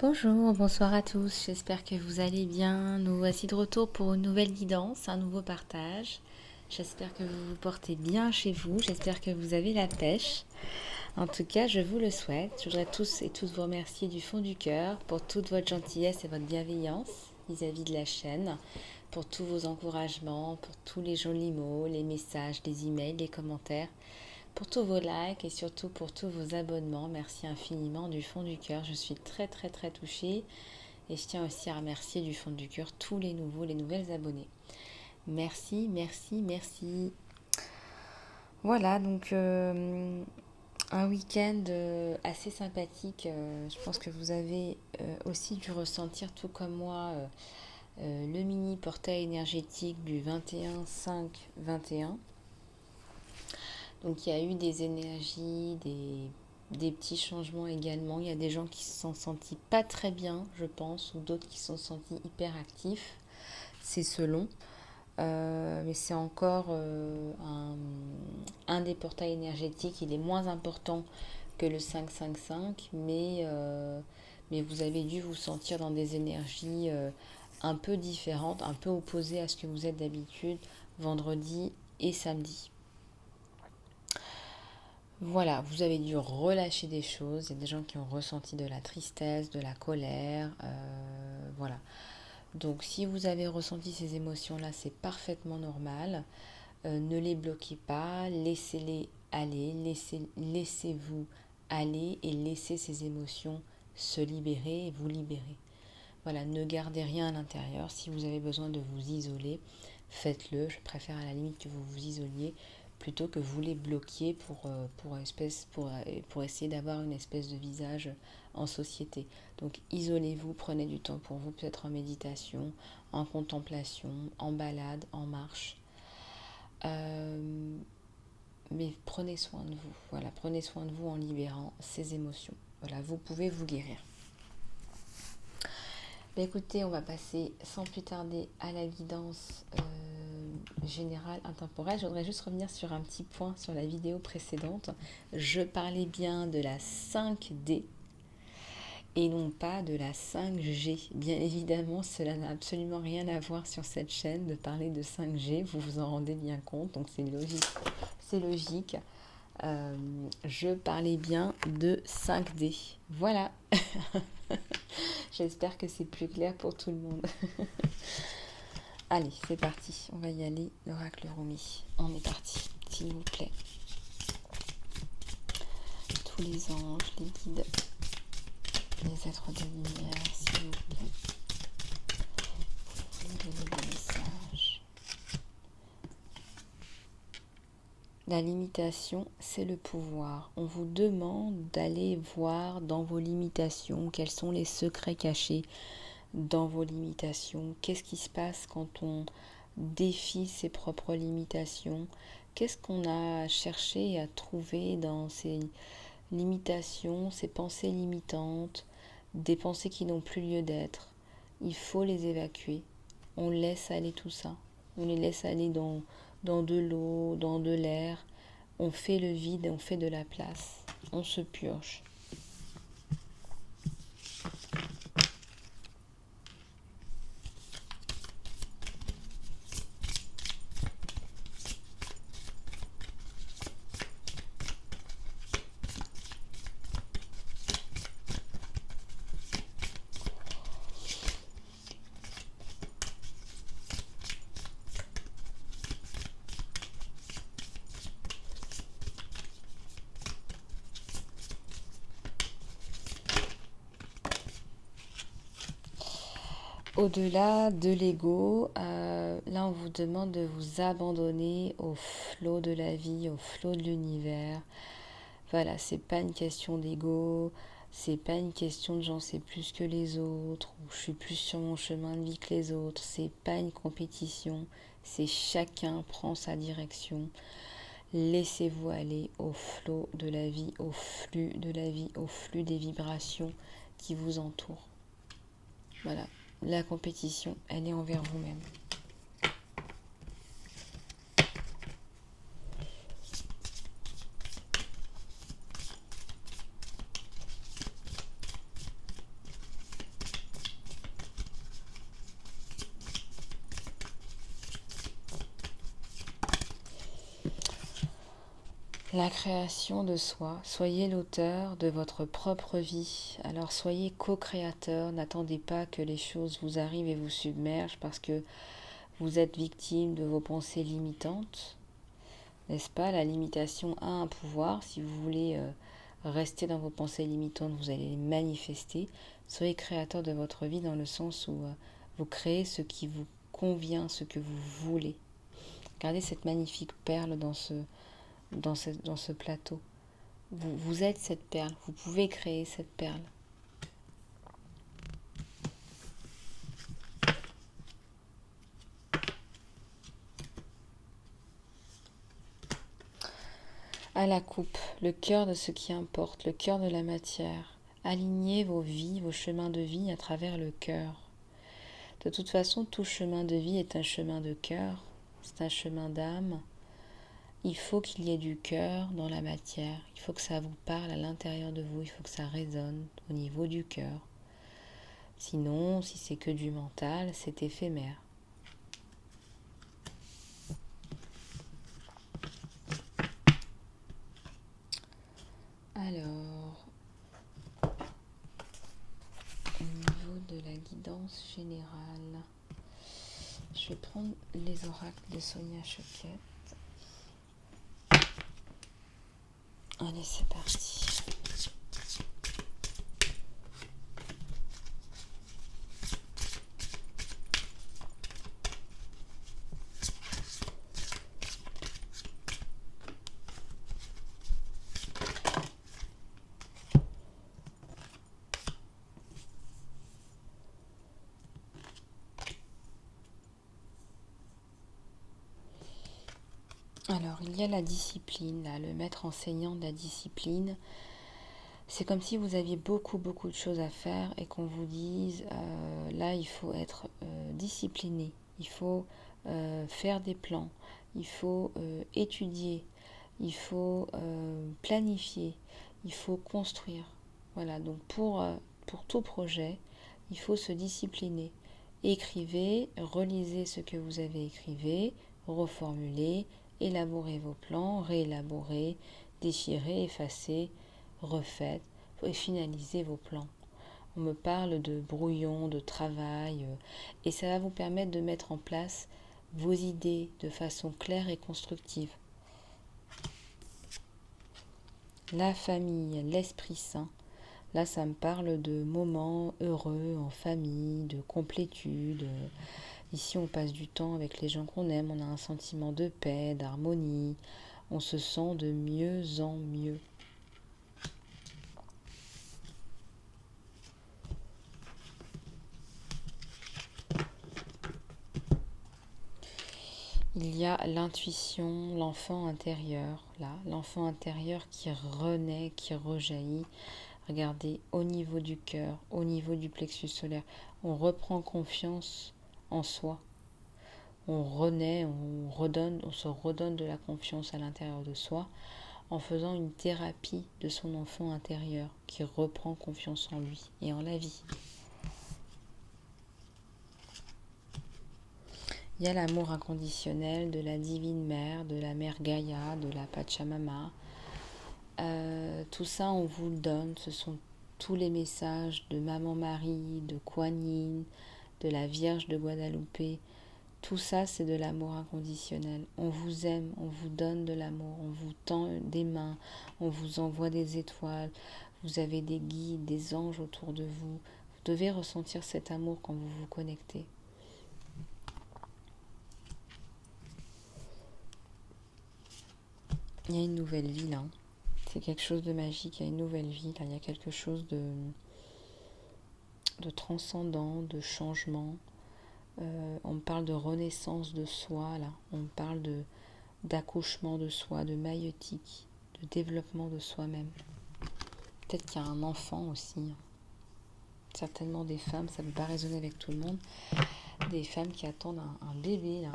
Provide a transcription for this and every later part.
Bonjour, bonsoir à tous, j'espère que vous allez bien. Nous voici de retour pour une nouvelle guidance, un nouveau partage. J'espère que vous vous portez bien chez vous, j'espère que vous avez la pêche. En tout cas, je vous le souhaite. Je voudrais tous et toutes vous remercier du fond du cœur pour toute votre gentillesse et votre bienveillance vis-à-vis de la chaîne, pour tous vos encouragements, pour tous les jolis mots, les messages, les emails, les commentaires, pour tous vos likes et surtout pour tous vos abonnements. Merci infiniment du fond du cœur. Je suis très très très touchée et je tiens aussi à remercier du fond du cœur tous les nouveaux, les nouvelles abonnés. Merci, merci, merci. Voilà, donc un week-end assez sympathique. Je pense que vous avez aussi dû ressentir, tout comme moi, le mini portail énergétique du 21-5-21. Donc il y a eu des énergies, des petits changements également. Il y a des gens qui se sont sentis pas très bien, je pense, ou d'autres qui se sont sentis hyper actifs. C'est selon. Mais c'est encore un des portails énergétiques. Il est moins important que le 5-5-5, mais vous avez dû vous sentir dans des énergies un peu différentes, un peu opposées à ce que vous êtes d'habitude vendredi et samedi. Voilà, vous avez dû relâcher des choses. Il y a des gens qui ont ressenti de la tristesse, de la colère. Voilà. Donc si vous avez ressenti ces émotions-là, c'est parfaitement normal. Ne les bloquez pas, laissez-les aller, laissez-vous aller et laissez ces émotions se libérer et vous libérer. Voilà, ne gardez rien à l'intérieur. Si vous avez besoin de vous isoler, faites-le. Je préfère à la limite que vous vous isoliez plutôt que vous les bloquiez pour essayer d'avoir une espèce de visage en société. Donc isolez-vous, prenez du temps pour vous, peut-être en méditation, en contemplation, en balade, en marche. Mais prenez soin de vous. Voilà, prenez soin de vous en libérant ces émotions. Voilà, vous pouvez vous guérir. Écoutez, on va passer sans plus tarder à la guidance générale intemporelle. Je voudrais juste revenir sur un petit point sur la vidéo précédente. Je parlais bien de la 5D et non pas de la 5G. Bien évidemment, cela n'a absolument rien à voir sur cette chaîne de parler de 5G, vous vous en rendez bien compte, donc c'est logique. C'est logique. Je parlais bien de 5D. Voilà. J'espère que c'est plus clair pour tout le monde. Allez, c'est parti. On va y aller. L'oracle Rumi. On est parti, s'il vous plaît. Tous les anges, les guides, les êtres de lumière, s'il vous plaît. Vous donnez des messages. La limitation, c'est le pouvoir. On vous demande d'aller voir dans vos limitations quels sont les secrets cachés dans vos limitations. Qu'est-ce qui se passe quand on défie ses propres limitations? Qu'est-ce qu'on a cherché à trouver dans ces limitations, ces pensées limitantes, des pensées qui n'ont plus lieu d'être? Il faut les évacuer. On laisse aller tout ça. On les laisse aller dans de l'eau, dans de l'air. On fait le vide et on fait de la place. On se purge. Au-delà de l'ego, là on vous demande de vous abandonner au flot de la vie, au flot de l'univers. Voilà, c'est pas une question d'ego, c'est pas une question de j'en sais plus que les autres, ou je suis plus sur mon chemin de vie que les autres. C'est pas une compétition, c'est chacun prend sa direction. Laissez-vous aller au flot de la vie, au flux de la vie, au flux des vibrations qui vous entourent. Voilà. La compétition, elle est envers vous-même. La création de soi. Soyez l'auteur de votre propre vie. Alors soyez co-créateur. N'attendez pas que les choses vous arrivent et vous submergent parce que vous êtes victime de vos pensées limitantes. N'est-ce pas? La limitation a un pouvoir. Si vous voulez rester dans vos pensées limitantes, vous allez les manifester. Soyez créateur de votre vie dans le sens où vous créez ce qui vous convient, ce que vous voulez. Regardez cette magnifique perle dans ce plateau. Vous êtes cette perle, vous pouvez créer cette perle. À la coupe, le cœur de ce qui importe, le cœur de la matière. Alignez vos vies, vos chemins de vie à travers le cœur. De toute façon, tout chemin de vie est un chemin de cœur, c'est un chemin d'âme. Il faut qu'il y ait du cœur dans la matière, il faut que ça vous parle à l'intérieur de vous, il faut que ça résonne au niveau du cœur. Sinon, si c'est que du mental, c'est éphémère. Alors, au niveau de la guidance générale, je vais prendre les oracles de Sonia Choquette. Allez, c'est parti. Alors, il y a la discipline, là, le maître enseignant de la discipline. C'est comme si vous aviez beaucoup de choses à faire et qu'on vous dise, là, il faut être discipliné, il faut faire des plans, il faut étudier, il faut planifier, il faut construire. Voilà, donc pour tout projet, il faut se discipliner. Écrivez, relisez ce que vous avez écrit, reformulez, élaborez vos plans, réélaborez, déchirez, effacez, refaites et finalisez vos plans. On me parle de brouillon, de travail, et ça va vous permettre de mettre en place vos idées de façon claire et constructive. La famille, l'Esprit Saint. Là, ça me parle de moments heureux en famille, de complétude. Ici, on passe du temps avec les gens qu'on aime, on a un sentiment de paix, d'harmonie, on se sent de mieux en mieux. Il y a l'intuition, l'enfant intérieur, là, l'enfant intérieur qui renaît, qui rejaillit. Regardez, au niveau du cœur, au niveau du plexus solaire, on reprend confiance en soi. On renaît, on se redonne de la confiance à l'intérieur de soi en faisant une thérapie de son enfant intérieur qui reprend confiance en lui et en la vie. Il y a l'amour inconditionnel de la divine mère, de la mère Gaïa, de la Pachamama. Tout ça, on vous le donne. Ce sont tous les messages de Maman Marie, de Kuan Yin, de la Vierge de Guadalupe. Tout ça, c'est de l'amour inconditionnel. On vous aime, on vous donne de l'amour, on vous tend des mains, on vous envoie des étoiles. Vous avez des guides, des anges autour de vous. Vous devez ressentir cet amour quand vous vous connectez. Il y a une nouvelle vie là. C'est quelque chose de magique, il y a une nouvelle vie là. Il y a quelque chose de transcendant, de changement. On parle de renaissance de soi là. On parle d'accouchement de soi, de maïeutique, de développement de soi-même. Peut-être qu'il y a un enfant aussi. Certainement des femmes, ça ne peut pas résonner avec tout le monde. Des femmes qui attendent un bébé là.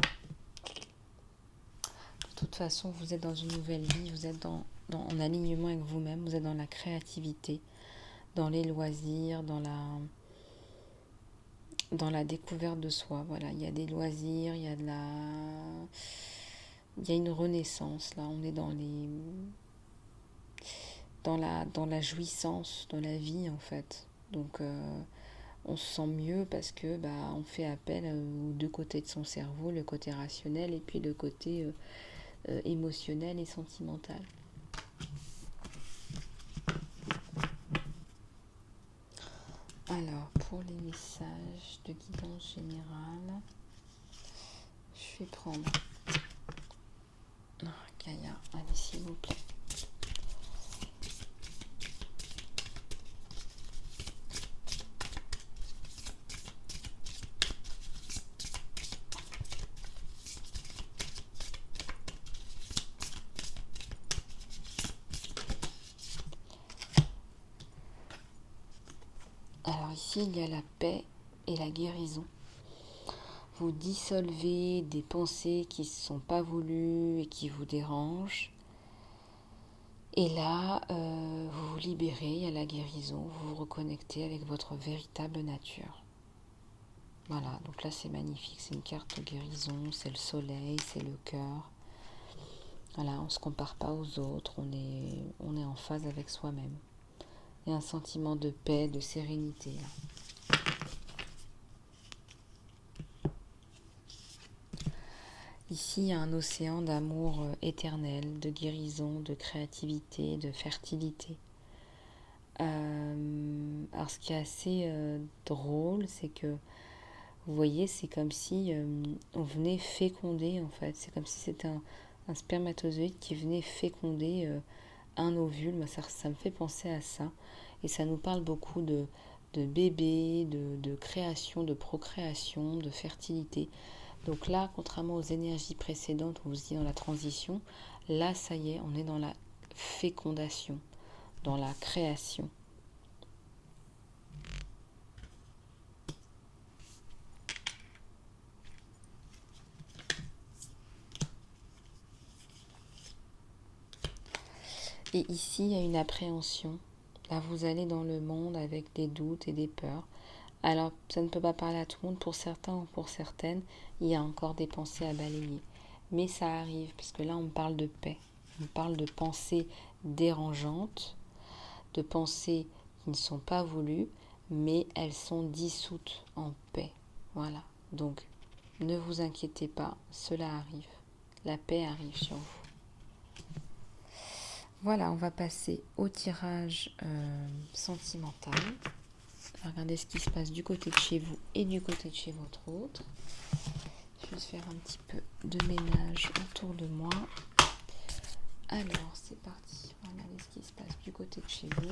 De toute façon, vous êtes dans une nouvelle vie, vous êtes en alignement avec vous-même, vous êtes dans la créativité, dans les loisirs, dans la découverte de soi. Voilà, il y a des loisirs, il y a une renaissance là. On est dans la jouissance, dans la vie en fait. Donc on se sent mieux parce que on fait appel aux deux côtés de son cerveau, le côté rationnel et puis le côté émotionnel et sentimental. Alors, pour les messages de guidance générale, je vais prendre Gaïa, allez s'il vous plaît. Alors ici, il y a la paix et la guérison. Vous dissolvez des pensées qui ne sont pas voulues et qui vous dérangent. Et là, vous vous libérez, il y a la guérison, vous vous reconnectez avec votre véritable nature. Voilà, donc là c'est magnifique, c'est une carte de guérison, c'est le soleil, c'est le cœur. Voilà, on ne se compare pas aux autres, on est en phase avec soi-même. Il y a un sentiment de paix, de sérénité. Ici, il y a un océan d'amour éternel, de guérison, de créativité, de fertilité. Alors, ce qui est assez drôle, c'est que, vous voyez, c'est comme si on venait féconder, en fait. C'est comme si c'était un spermatozoïde qui venait féconder un ovule. Moi, ça me fait penser à ça. Et ça nous parle beaucoup de bébés, de création, de procréation, de fertilité. Donc là, contrairement aux énergies précédentes où vous étiez dans la transition, là, ça y est, on est dans la fécondation, dans la création. Et ici, il y a une appréhension. Là, vous allez dans le monde avec des doutes et des peurs. Alors, ça ne peut pas parler à tout le monde. Pour certains ou pour certaines, il y a encore des pensées à balayer. Mais ça arrive, parce que là, on parle de paix. On parle de pensées dérangeantes, de pensées qui ne sont pas voulues, mais elles sont dissoutes en paix. Voilà. Donc, ne vous inquiétez pas, cela arrive. La paix arrive sur vous. Voilà, on va passer au tirage sentimental. Regardez ce qui se passe du côté de chez vous et du côté de chez votre autre. Je vais faire un petit peu de ménage autour de moi. Alors, c'est parti. Regardez ce qui se passe du côté de chez vous.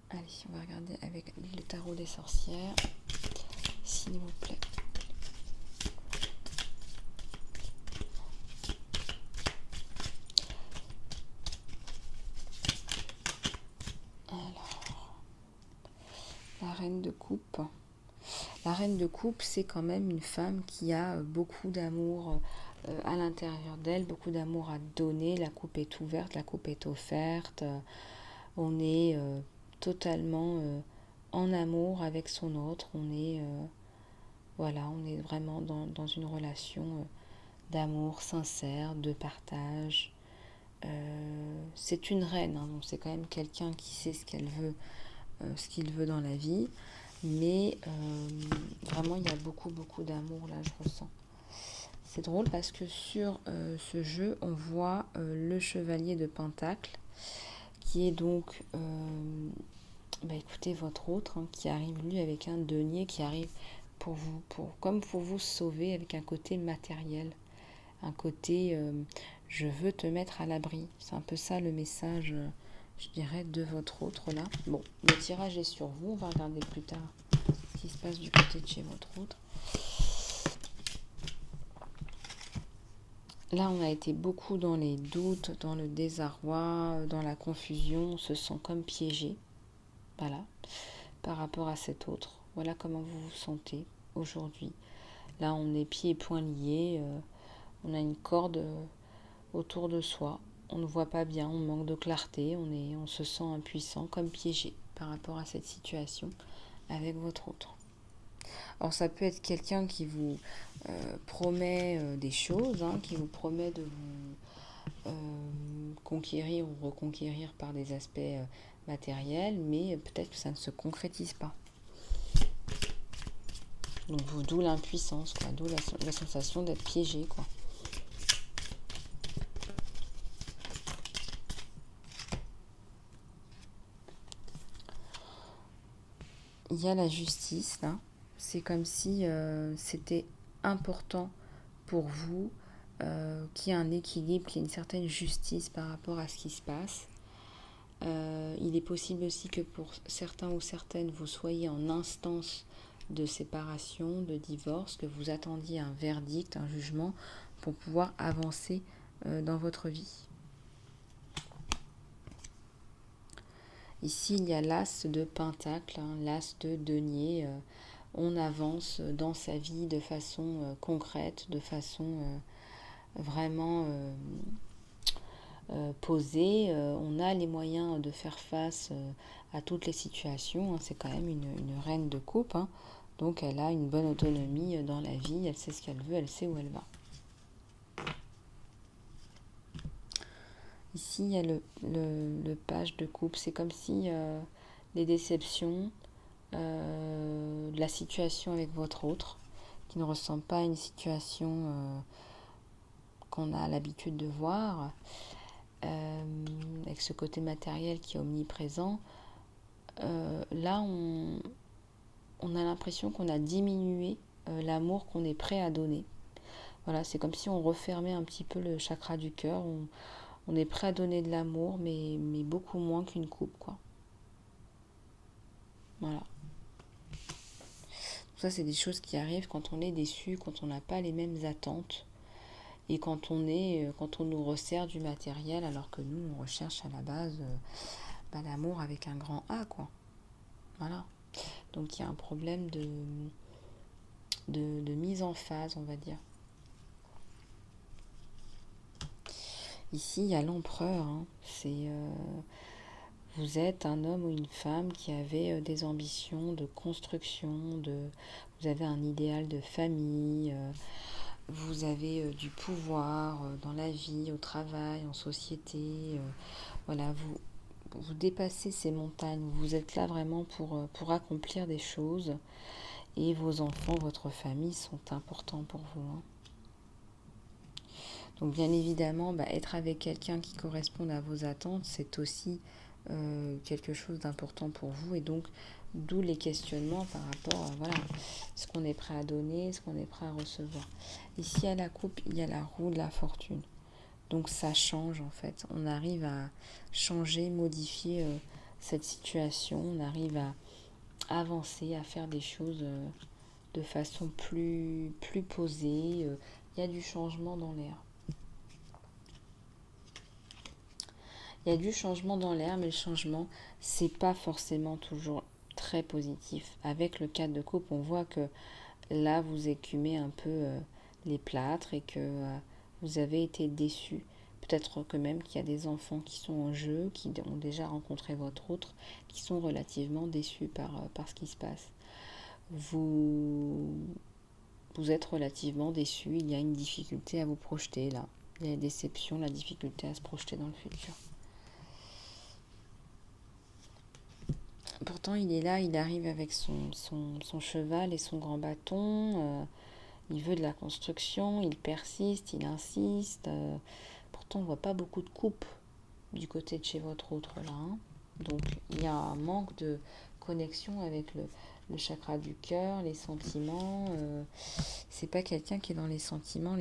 Allez, on va regarder avec le tarot des sorcières. S'il vous plaît. La reine de coupe. La reine de coupe, c'est quand même une femme qui a beaucoup d'amour à l'intérieur d'elle, beaucoup d'amour à donner. La coupe est ouverte, la coupe est offerte. On est totalement en amour avec son autre. On est vraiment dans une relation d'amour sincère, de partage. C'est une reine, hein, donc c'est quand même quelqu'un qui sait ce qu'elle veut. Ce qu'il veut dans la vie, mais vraiment il y a beaucoup d'amour là, je ressens. C'est drôle parce que sur ce jeu on voit le chevalier de Pentacle qui est donc écoutez votre autre qui arrive lui avec un denier qui arrive pour vous sauver avec un côté matériel, un côté je veux te mettre à l'abri. C'est un peu ça le message je dirais, de votre autre là. Bon, le tirage est sur vous. On va regarder plus tard ce qui se passe du côté de chez votre autre. Là, on a été beaucoup dans les doutes, dans le désarroi, dans la confusion. On se sent comme piégé. Voilà. Par rapport à cet autre. Voilà comment vous vous sentez aujourd'hui. Là, on est pieds et poings liés. On a une corde autour de soi. On ne voit pas bien, on manque de clarté, on se sent impuissant, comme piégé par rapport à cette situation avec votre autre. Alors ça peut être quelqu'un qui vous promet des choses, qui vous promet conquérir ou reconquérir par des aspects matériels, mais peut-être que ça ne se concrétise pas. Donc d'où l'impuissance, quoi, d'où la sensation d'être piégé, quoi. Il y a la justice, là. C'est comme si c'était important pour vous qu'il y ait un équilibre, qu'il y ait une certaine justice par rapport à ce qui se passe. Il est possible aussi que pour certains ou certaines, vous soyez en instance de séparation, de divorce, que vous attendiez un verdict, un jugement, pour pouvoir avancer dans votre vie. Ici, il y a l'as de pentacle, hein, l'as de denier. On avance dans sa vie de façon concrète, de façon vraiment posée. On a les moyens de faire face à toutes les situations. Hein. C'est quand même une reine de coupe. Hein. Donc, elle a une bonne autonomie dans la vie. Elle sait ce qu'elle veut, elle sait où elle va. Ici, il y a le page de coupe. C'est comme si les déceptions, la situation avec votre autre, qui ne ressemble pas à une situation qu'on a l'habitude de voir, avec ce côté matériel qui est omniprésent, là, on a l'impression qu'on a diminué l'amour qu'on est prêt à donner. Voilà, c'est comme si on refermait un petit peu le chakra du cœur. On est prêt à donner de l'amour, mais beaucoup moins qu'une coupe, quoi. Voilà. Ça, c'est des choses qui arrivent quand on est déçu, quand on n'a pas les mêmes attentes et quand on nous resserre du matériel, alors que nous, on recherche à la base l'amour avec un grand A, quoi. Voilà. Donc, il y a un problème de mise en phase, on va dire. Ici, il y a l'empereur. Hein. Vous êtes un homme ou une femme qui avait des ambitions de construction, vous avez un idéal de famille, vous avez du pouvoir dans la vie, au travail, en société. Voilà, vous dépassez ces montagnes. Vous êtes là vraiment pour accomplir des choses. Et vos enfants, votre famille sont importants pour vous. Hein. Donc bien évidemment, être avec quelqu'un qui corresponde à vos attentes, c'est aussi quelque chose d'important pour vous. Et donc, d'où les questionnements par rapport à ce qu'on est prêt à donner, ce qu'on est prêt à recevoir. Ici, à la coupe, il y a la roue de la fortune. Donc ça change en fait. On arrive à changer, modifier cette situation. On arrive à avancer, à faire des choses de façon plus posée. Il y a du changement dans l'air. Il y a du changement dans l'air, mais le changement, c'est pas forcément toujours très positif. Avec le 4 de coupe, on voit que là, vous écumez un peu les plâtres et que vous avez été déçus. Peut-être que même qu'il y a des enfants qui sont en jeu, qui ont déjà rencontré votre autre, qui sont relativement déçus par ce qui se passe. Vous êtes relativement déçus, il y a une difficulté à vous projeter là. Il y a la déception, la difficulté à se projeter dans le futur. Pourtant, il est là, il arrive avec son cheval et son grand bâton. Il veut de la construction, il persiste, il insiste. Pourtant, on ne voit pas beaucoup de coupes du côté de chez votre autre là. Hein. Donc, il y a un manque de connexion avec le chakra du cœur, les sentiments. C'est pas quelqu'un qui est dans les sentiments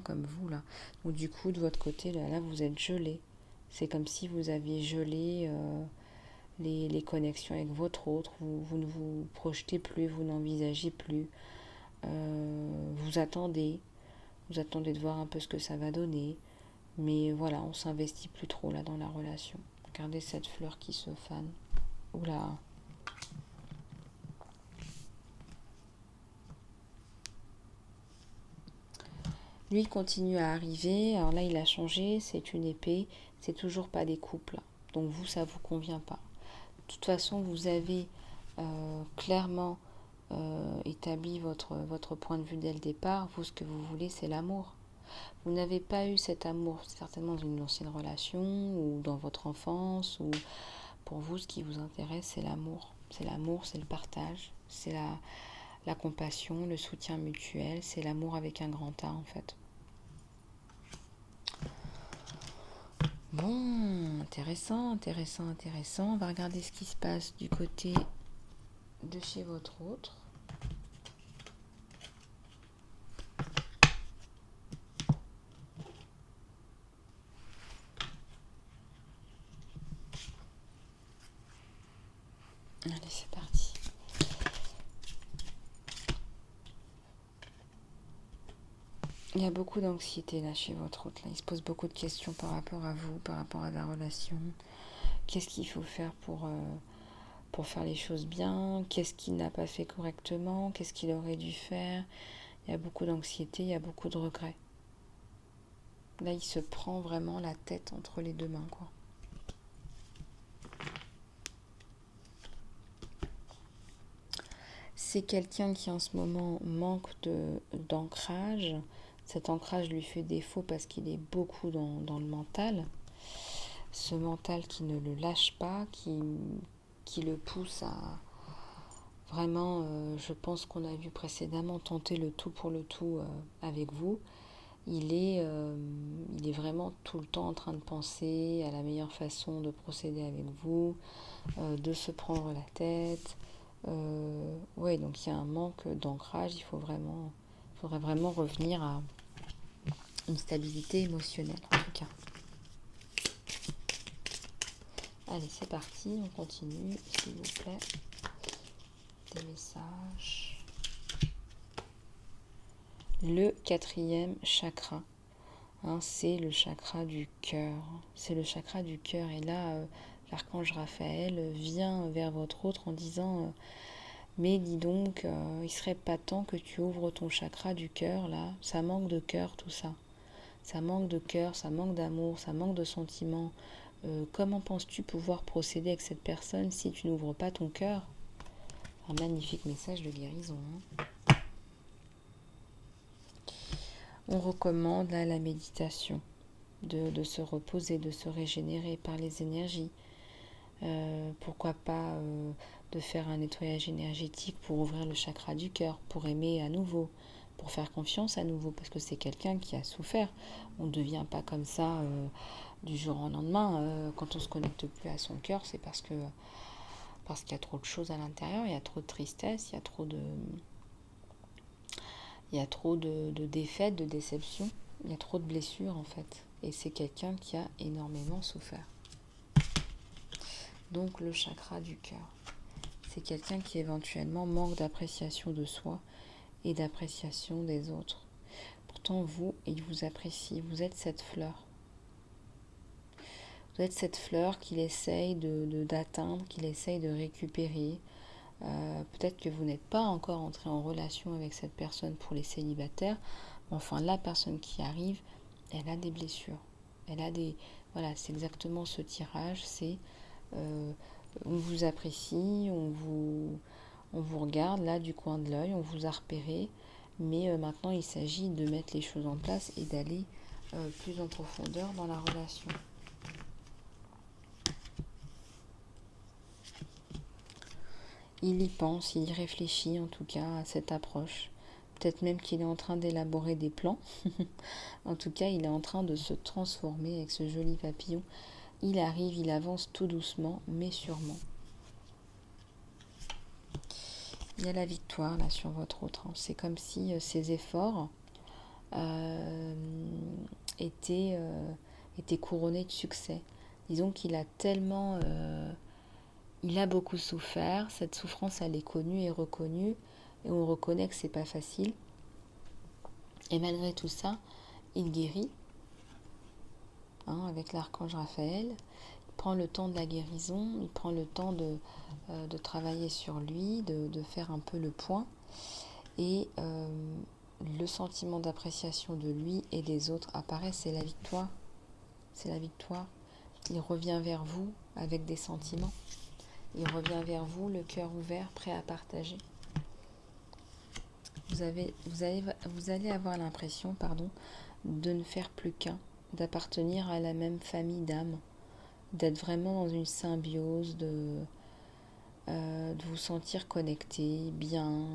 comme vous là. Donc, du coup, de votre côté, là vous êtes gelé. C'est comme si vous aviez gelé les connexions avec votre autre, vous ne vous projetez plus, vous n'envisagez plus, vous attendez de voir un peu ce que ça va donner, mais voilà, on s'investit plus trop là dans la relation. Regardez cette fleur qui se fane. Oula. Lui continue à arriver, alors là il a changé, c'est une épée, c'est toujours pas des couples, donc vous ça vous convient pas. De toute façon, vous avez clairement établi votre point de vue dès le départ. Vous, ce que vous voulez, c'est l'amour. vous n'avez pas eu cet amour, certainement dans une ancienne relation ou dans votre enfance, ou pour vous, ce qui vous intéresse, c'est l'amour. C'est l'amour, c'est le partage, c'est la compassion, le soutien mutuel, c'est l'amour avec un grand A en fait. Bon, intéressant. On va regarder ce qui se passe du côté de chez votre autre. Allez, c'est parti. Il y a beaucoup d'anxiété là chez votre autre. Là. Il se pose beaucoup de questions par rapport à vous, par rapport à la relation. Qu'est-ce qu'il faut faire pour faire les choses bien? Qu'est-ce qu'il n'a pas fait correctement? Qu'est-ce qu'il aurait dû faire? Il y a beaucoup d'anxiété, il y a beaucoup de regrets. Là, il se prend vraiment la tête entre les deux mains, quoi. C'est quelqu'un qui en ce moment manque d'ancrage. Cet ancrage lui fait défaut parce qu'il est beaucoup dans le mental. Ce mental qui ne le lâche pas, qui le pousse à vraiment, je pense qu'on a vu précédemment, tenter le tout pour le tout avec vous. Il est vraiment tout le temps en train de penser à la meilleure façon de procéder avec vous, de se prendre la tête. Ouais, donc il y a un manque d'ancrage. Faudrait vraiment revenir à une stabilité émotionnelle, en tout cas. Allez, c'est parti, on continue, s'il vous plaît. Des messages. Le 4e chakra, hein, c'est le chakra du cœur. C'est le chakra du cœur. Et là, l'archange Raphaël vient vers votre autre en disant mais dis donc, il serait pas temps que tu ouvres ton chakra du cœur là. Ça manque de cœur tout ça. Ça manque de cœur, ça manque d'amour, ça manque de sentiments. Comment penses-tu pouvoir procéder avec cette personne si tu n'ouvres pas ton cœur? Un magnifique message de guérison. Hein. On recommande là la méditation, de se reposer, de se régénérer par les énergies. Pourquoi pas de faire un nettoyage énergétique pour ouvrir le chakra du cœur, pour aimer à nouveau, pour faire confiance à nouveau, parce que c'est quelqu'un qui a souffert. On ne devient pas comme ça du jour au lendemain. Quand on ne se connecte plus à son cœur, c'est parce qu'il y a trop de choses à l'intérieur, il y a trop de tristesse, il y a trop de défaites, de déceptions, il y a trop de blessures en fait. Et c'est quelqu'un qui a énormément souffert. Donc le chakra du cœur, c'est quelqu'un qui éventuellement manque d'appréciation de soi et d'appréciation des autres. Pourtant vous, il vous apprécie, vous êtes cette fleur. Vous êtes cette fleur qu'il essaye d'atteindre, qu'il essaye de récupérer. Peut-être que vous n'êtes pas encore entré en relation avec cette personne pour les célibataires, mais enfin la personne qui arrive, elle a des blessures. Voilà, c'est exactement ce tirage, c'est on vous apprécie, on vous regarde là du coin de l'œil, on vous a repéré, mais maintenant il s'agit de mettre les choses en place et d'aller plus en profondeur dans la relation. Il y pense, il y réfléchit en tout cas à cette approche. Peut-être même qu'il est en train d'élaborer des plans. En tout cas, il est en train de se transformer avec ce joli papillon. Il arrive, il avance tout doucement, mais sûrement. Il y a la victoire là sur votre autre. C'est comme si ses efforts étaient couronnés de succès. Disons qu'il a tellement... il a beaucoup souffert. Cette souffrance, elle est connue et reconnue. Et on reconnaît que c'est pas facile. Et malgré tout ça, il guérit. Avec l'archange Raphaël. Il prend le temps de la guérison, il prend le temps de travailler sur lui, de faire un peu le point. Et le sentiment d'appréciation de lui et des autres apparaît, c'est la victoire. C'est la victoire. Il revient vers vous avec des sentiments. Il revient vers vous, le cœur ouvert, prêt à partager. Vous allez avoir l'impression, de ne faire plus qu'un, d'appartenir à la même famille d'âmes, d'être vraiment dans une symbiose, de vous sentir connecté, bien.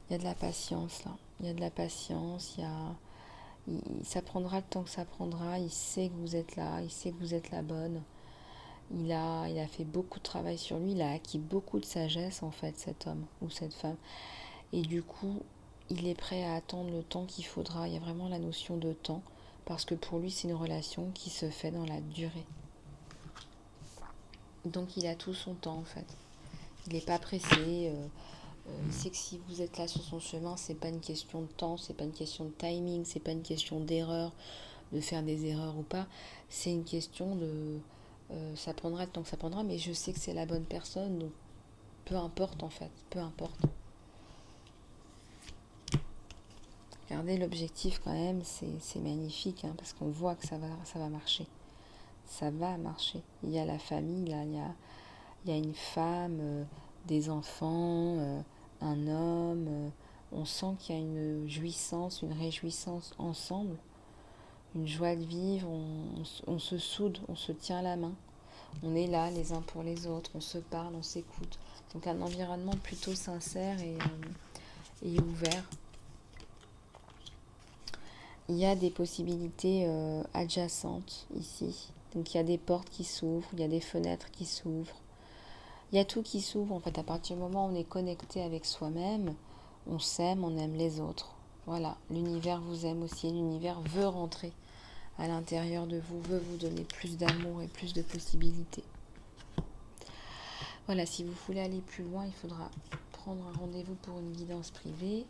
Il y a de la patience là, il y a de la patience, ça prendra le temps que ça prendra, il sait que vous êtes là, il sait que vous êtes la bonne. Il a fait beaucoup de travail sur lui, il a acquis beaucoup de sagesse en fait, cet homme ou cette femme. Et du coup, il est prêt à attendre le temps qu'il faudra. Il y a vraiment la notion de temps, parce que pour lui, c'est une relation qui se fait dans la durée. Donc il a tout son temps en fait. Il n'est pas pressé. Il sait que si vous êtes là sur son chemin, c'est pas une question de temps, c'est pas une question de timing, c'est pas une question d'erreur, de faire des erreurs ou pas. C'est une question de ça prendra le temps que ça prendra, mais je sais que c'est la bonne personne, donc peu importe en fait, peu importe. Regardez l'objectif quand même, c'est magnifique, hein, parce qu'on voit que ça va marcher. Ça va marcher. Il y a la famille, là, il y a une femme, des enfants, un homme. On sent qu'il y a une jouissance, une réjouissance ensemble, une joie de vivre. On se soude, on se tient la main. On est là les uns pour les autres, on se parle, on s'écoute. Donc un environnement plutôt sincère et ouvert. Il y a des possibilités adjacentes ici. Donc il y a des portes qui s'ouvrent, il y a des fenêtres qui s'ouvrent. Il y a tout qui s'ouvre en fait. À partir du moment où on est connecté avec soi-même, on s'aime, on aime les autres. Voilà, l'univers vous aime aussi. L'univers veut rentrer à l'intérieur de vous, veut vous donner plus d'amour et plus de possibilités. Voilà, si vous voulez aller plus loin, il faudra prendre un rendez-vous pour une guidance privée.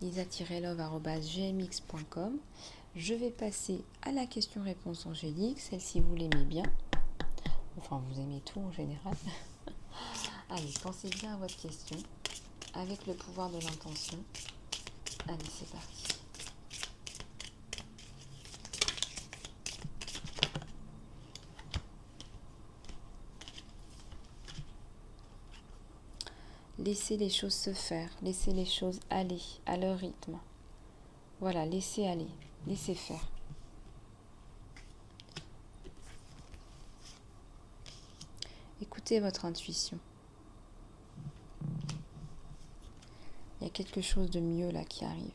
lisa-love@gmx.com. Je vais passer à la question-réponse angélique. Celle-ci, vous l'aimez bien. Enfin, vous aimez tout en général. Allez, pensez bien à votre question. Avec le pouvoir de l'intention. Allez, c'est parti. Laissez les choses se faire. Laissez les choses aller à leur rythme. Voilà, laissez aller. Laissez faire. Écoutez votre intuition. Il y a quelque chose de mieux là qui arrive.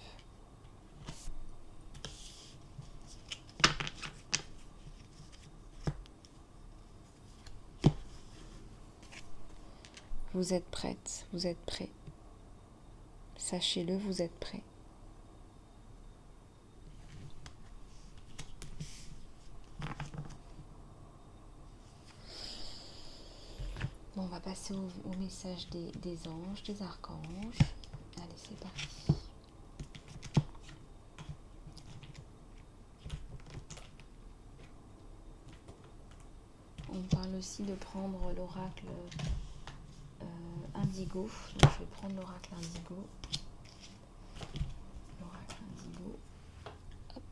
Vous êtes prête, vous êtes prêt. Sachez-le, vous êtes prêt. Bon, on va passer au message des anges, des archanges. Allez, c'est parti. On parle aussi de prendre l'oracle indigo. Donc, je vais prendre l'oracle indigo. L'oracle indigo. Hop.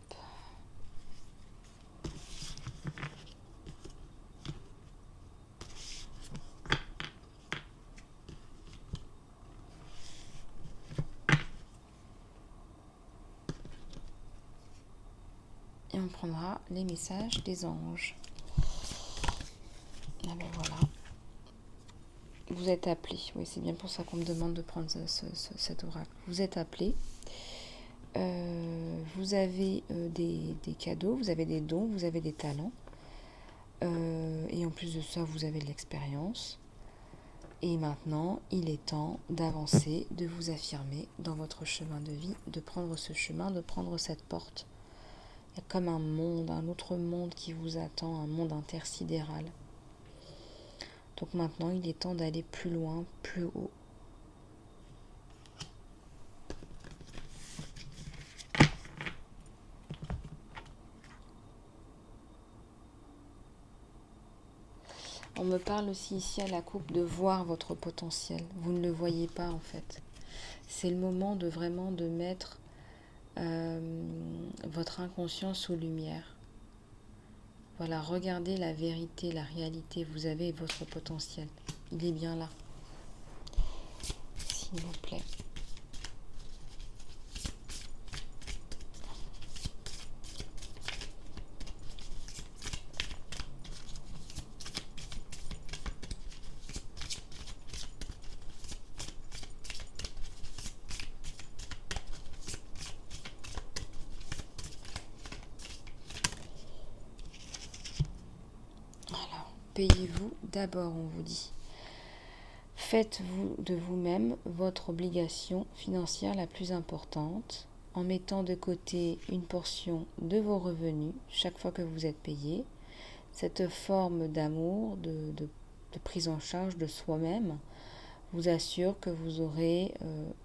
Et on prendra les messages des anges. Ah ben voilà. Vous êtes appelé. Oui, c'est bien pour ça qu'on me demande de prendre cet oracle. Vous êtes appelé. Vous avez des cadeaux, vous avez des dons, vous avez des talents. Et en plus de ça, vous avez de l'expérience. Et maintenant, il est temps d'avancer, de vous affirmer dans votre chemin de vie, de prendre ce chemin, de prendre cette porte. Il y a comme un monde, un autre monde qui vous attend, un monde intersidéral. Donc maintenant, il est temps d'aller plus loin, plus haut. On me parle aussi ici à la coupe de voir votre potentiel. Vous ne le voyez pas en fait. C'est le moment de vraiment de mettre votre inconscient sous lumière. Voilà, regardez la vérité, la réalité. Vous avez votre potentiel. Il est bien là. s'il vous plaît. Alors, payez-vous d'abord, on vous dit. Faites-vous de vous-même votre obligation financière la plus importante en mettant de côté une portion de vos revenus chaque fois que vous êtes payé. Cette forme d'amour, de prise en charge de soi-même vous assure que vous aurez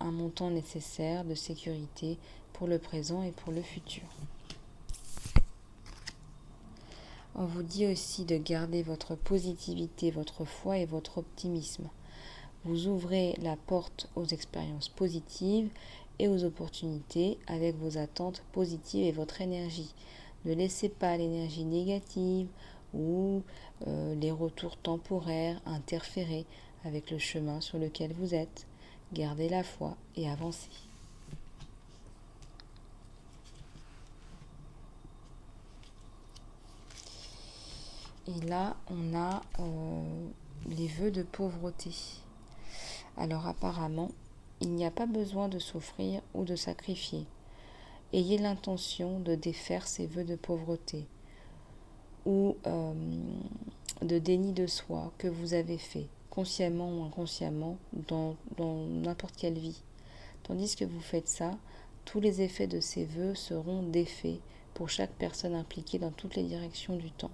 un montant nécessaire de sécurité pour le présent et pour le futur. On vous dit aussi de garder votre positivité, votre foi et votre optimisme. Vous ouvrez la porte aux expériences positives et aux opportunités avec vos attentes positives et votre énergie. Ne laissez pas l'énergie négative ou les retours temporaires interférer avec le chemin sur lequel vous êtes. Gardez la foi et avancez. Et là, on a les vœux de pauvreté. Alors apparemment, il n'y a pas besoin de souffrir ou de sacrifier. Ayez l'intention de défaire ces vœux de pauvreté ou de déni de soi que vous avez fait, consciemment ou inconsciemment, dans n'importe quelle vie. Tandis que vous faites ça, tous les effets de ces vœux seront défaits pour chaque personne impliquée dans toutes les directions du temps.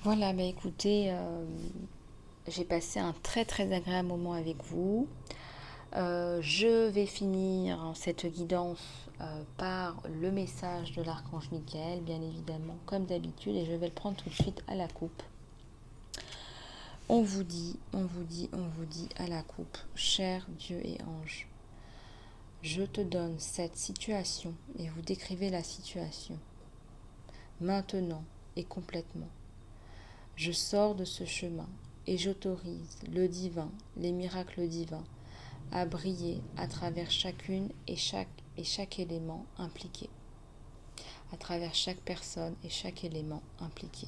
Voilà, bah écoutez, j'ai passé un très très agréable moment avec vous. Je vais finir cette guidance par le message de l'archange Michael, bien évidemment, comme d'habitude, et je vais le prendre tout de suite à la coupe. On vous dit à la coupe, cher Dieu et ange, je te donne cette situation, et vous décrivez la situation, maintenant et complètement. Je sors de ce chemin et j'autorise le divin, les miracles divins, à briller à travers chacune et chaque élément impliqué, à travers chaque personne et chaque élément impliqué.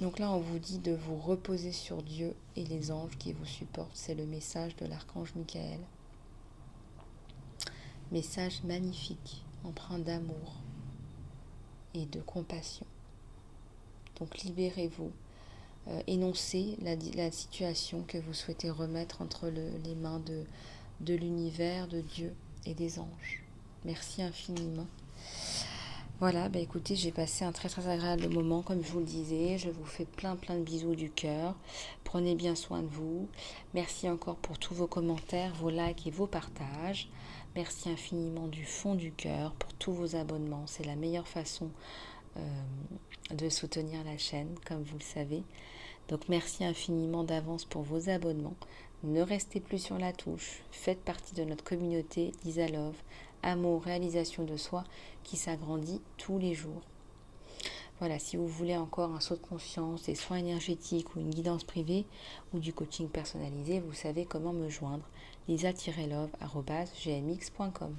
Donc là, on vous dit de vous reposer sur Dieu et les anges qui vous supportent. C'est le message de l'archange Michael. Message magnifique, empreint d'amour et de compassion. Donc libérez-vous, énoncez la situation que vous souhaitez remettre entre les mains de l'univers, de Dieu et des anges. Merci infiniment. Voilà, bah écoutez, j'ai passé un très très agréable moment, comme je vous le disais. Je vous fais plein de bisous du cœur. Prenez bien soin de vous. Merci encore pour tous vos commentaires, vos likes et vos partages. Merci infiniment du fond du cœur pour tous vos abonnements. C'est la meilleure façon de soutenir la chaîne, comme vous le savez. Donc merci infiniment d'avance pour vos abonnements. Ne restez plus sur la touche. Faites partie de notre communauté Lisa Love, amour, réalisation de soi, qui s'agrandit tous les jours. Voilà, si vous voulez encore un saut de confiance, des soins énergétiques ou une guidance privée ou du coaching personnalisé, vous savez comment me joindre. lisa-love@gmx.com.